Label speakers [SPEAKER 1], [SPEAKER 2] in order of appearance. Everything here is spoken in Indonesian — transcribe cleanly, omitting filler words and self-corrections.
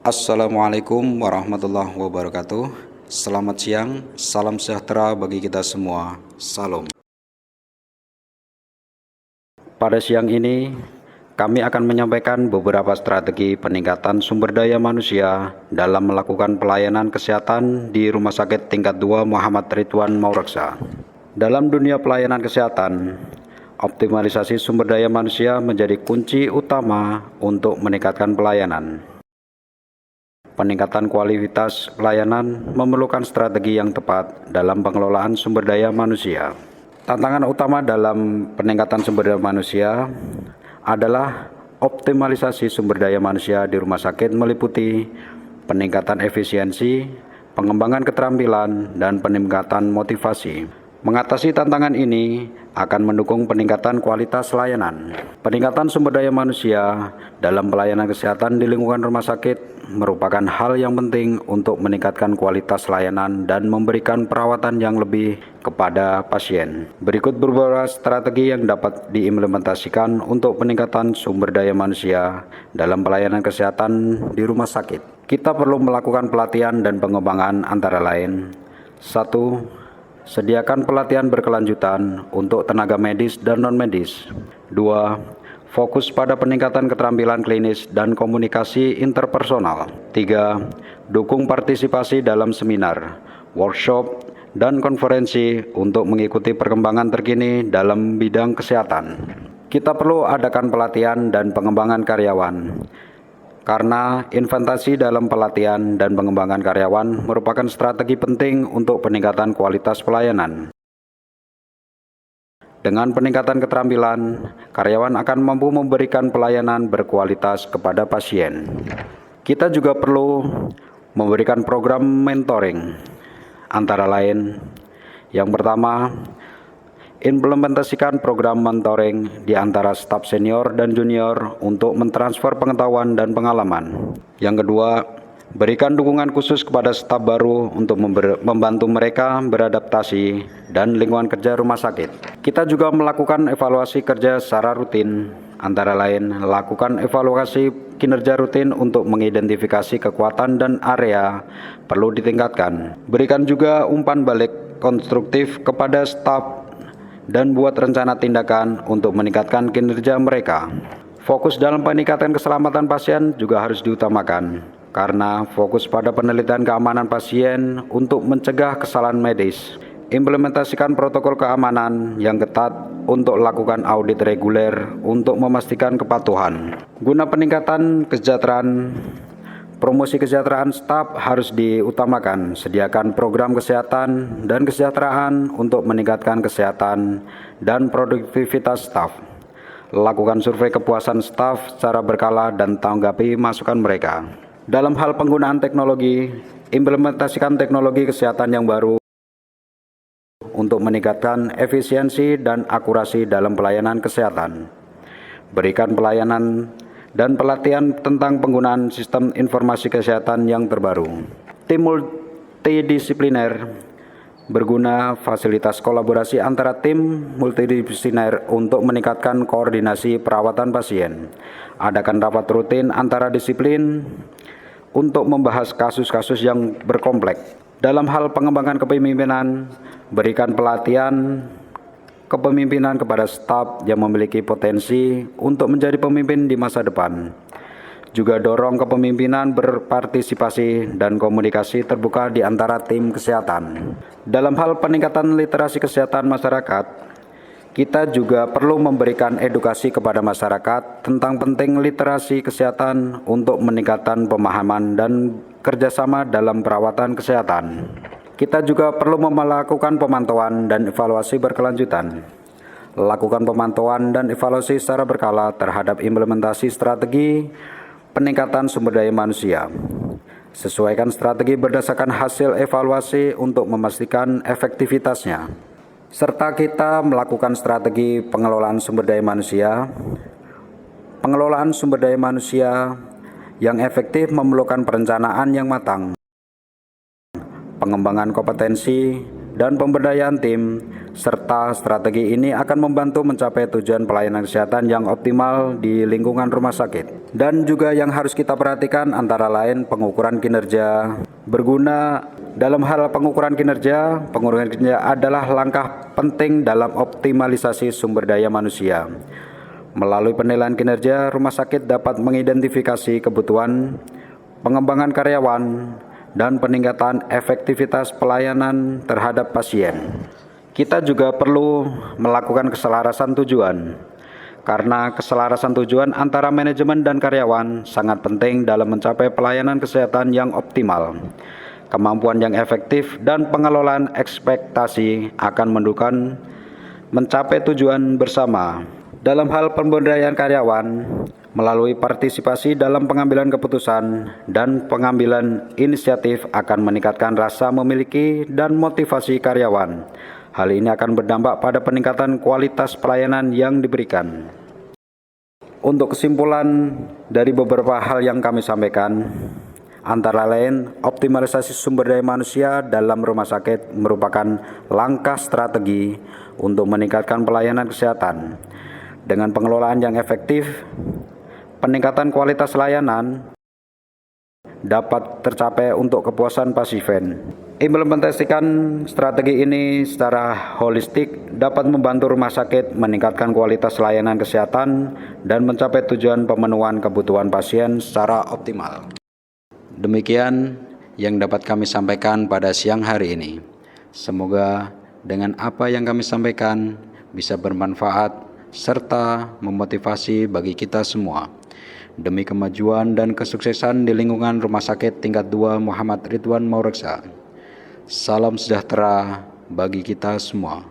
[SPEAKER 1] Assalamualaikum warahmatullahi wabarakatuh. Selamat siang, salam sejahtera bagi kita semua. Salam. Pada siang ini, kami akan menyampaikan beberapa strategi peningkatan sumber daya manusia dalam melakukan pelayanan kesehatan di Rumah Sakit Tingkat 2 Muhammad Ridwan Maureksa. Dalam dunia pelayanan kesehatan, optimalisasi sumber daya manusia menjadi kunci utama untuk meningkatkan pelayanan. Peningkatan kualitas pelayanan memerlukan strategi yang tepat dalam pengelolaan sumber daya manusia. Tantangan utama dalam peningkatan sumber daya manusia adalah optimalisasi sumber daya manusia di rumah sakit meliputi peningkatan efisiensi, pengembangan keterampilan, dan peningkatan motivasi. Mengatasi tantangan ini akan mendukung peningkatan kualitas layanan. Peningkatan sumber daya manusia dalam pelayanan kesehatan di lingkungan rumah sakit merupakan hal yang penting untuk meningkatkan kualitas layanan dan memberikan perawatan yang lebih kepada pasien. Berikut beberapa strategi yang dapat diimplementasikan untuk peningkatan sumber daya manusia dalam pelayanan kesehatan di rumah sakit. Kita perlu melakukan pelatihan dan pengembangan antara lain. 1. Sediakan pelatihan berkelanjutan untuk tenaga medis dan non-medis. 2. Fokus pada peningkatan keterampilan klinis dan komunikasi interpersonal. 3. Dukung partisipasi dalam seminar, workshop, dan konferensi untuk mengikuti perkembangan terkini dalam bidang kesehatan. Kita perlu adakan pelatihan dan pengembangan karyawan, karena investasi dalam pelatihan dan pengembangan karyawan merupakan strategi penting untuk peningkatan kualitas pelayanan. Dengan peningkatan keterampilan, karyawan akan mampu memberikan pelayanan berkualitas kepada pasien. Kita juga perlu memberikan program mentoring, antara lain, yang pertama, implementasikan program mentoring di antara staf senior dan junior untuk mentransfer pengetahuan dan pengalaman. Yang kedua, berikan dukungan khusus kepada staf baru untuk membantu mereka beradaptasi dan lingkungan kerja rumah sakit. Kita juga melakukan evaluasi kerja secara rutin, antara lain lakukan evaluasi kinerja rutin untuk mengidentifikasi kekuatan dan area perlu ditingkatkan. Berikan juga umpan balik konstruktif kepada staf dan buat rencana tindakan untuk meningkatkan kinerja mereka. Fokus dalam peningkatan keselamatan pasien juga harus diutamakan, karena fokus pada penelitian keamanan pasien untuk mencegah kesalahan medis. Implementasikan protokol keamanan yang ketat untuk lakukan audit reguler untuk memastikan kepatuhan. Guna peningkatan kesejahteraan, promosi kesejahteraan staf harus diutamakan. Sediakan program kesehatan dan kesejahteraan untuk meningkatkan kesehatan dan produktivitas staf. Lakukan survei kepuasan staf secara berkala dan tanggapi masukan mereka. Dalam hal penggunaan teknologi, implementasikan teknologi kesehatan yang baru untuk meningkatkan efisiensi dan akurasi dalam pelayanan kesehatan. Berikan pelayanan dan pelatihan tentang penggunaan sistem informasi kesehatan yang terbaru. Tim multidisipliner berguna fasilitas kolaborasi antara tim multidisipliner untuk meningkatkan koordinasi perawatan pasien. Adakan rapat rutin antara disiplin untuk membahas kasus-kasus yang berkompleks. Dalam hal pengembangan kepemimpinan, berikan pelatihan kepemimpinan kepada staf yang memiliki potensi untuk menjadi pemimpin di masa depan. Juga dorong kepemimpinan berpartisipasi dan komunikasi terbuka di antara tim kesehatan. Dalam hal peningkatan literasi kesehatan masyarakat, kita juga perlu memberikan edukasi kepada masyarakat tentang penting literasi kesehatan untuk meningkatkan pemahaman dan kerjasama dalam perawatan kesehatan. Kita juga perlu melakukan pemantauan dan evaluasi berkelanjutan. Lakukan pemantauan dan evaluasi secara berkala terhadap implementasi strategi peningkatan sumber daya manusia. Sesuaikan strategi berdasarkan hasil evaluasi untuk memastikan efektivitasnya. Serta kita melakukan strategi pengelolaan sumber daya manusia. Pengelolaan sumber daya manusia yang efektif memerlukan perencanaan yang matang, pengembangan kompetensi, dan pemberdayaan tim serta strategi ini akan membantu mencapai tujuan pelayanan kesehatan yang optimal di lingkungan rumah sakit. Dan juga yang harus kita perhatikan antara lain pengukuran kinerja. Berguna dalam hal pengukuran kinerja adalah langkah penting dalam optimalisasi sumber daya manusia. Melalui penilaian kinerja, rumah sakit dapat mengidentifikasi kebutuhan, pengembangan karyawan, dan peningkatan efektivitas pelayanan terhadap pasien. Kita juga perlu melakukan keselarasan tujuan, karena keselarasan tujuan antara manajemen dan karyawan sangat penting dalam mencapai pelayanan kesehatan yang optimal. Kemampuan yang efektif dan pengelolaan ekspektasi akan mendukung mencapai tujuan bersama. Dalam hal pemberdayaan karyawan, melalui partisipasi dalam pengambilan keputusan dan pengambilan inisiatif akan meningkatkan rasa memiliki dan motivasi karyawan. Hal ini akan berdampak pada peningkatan kualitas pelayanan yang diberikan. Untuk kesimpulan dari beberapa hal yang kami sampaikan, antara lain, optimalisasi sumber daya manusia dalam rumah sakit merupakan langkah strategi untuk meningkatkan pelayanan kesehatan. Dengan pengelolaan yang efektif, peningkatan kualitas layanan dapat tercapai untuk kepuasan pasien. Implementasikan strategi ini secara holistik dapat membantu rumah sakit meningkatkan kualitas layanan kesehatan dan mencapai tujuan pemenuhan kebutuhan pasien secara optimal. Demikian yang dapat kami sampaikan pada siang hari ini. Semoga dengan apa yang kami sampaikan bisa bermanfaat serta memotivasi bagi kita semua demi kemajuan dan kesuksesan di lingkungan Rumah Sakit Tingkat 2 Muhammad Ridwan Maureksa. Salam sejahtera bagi kita semua.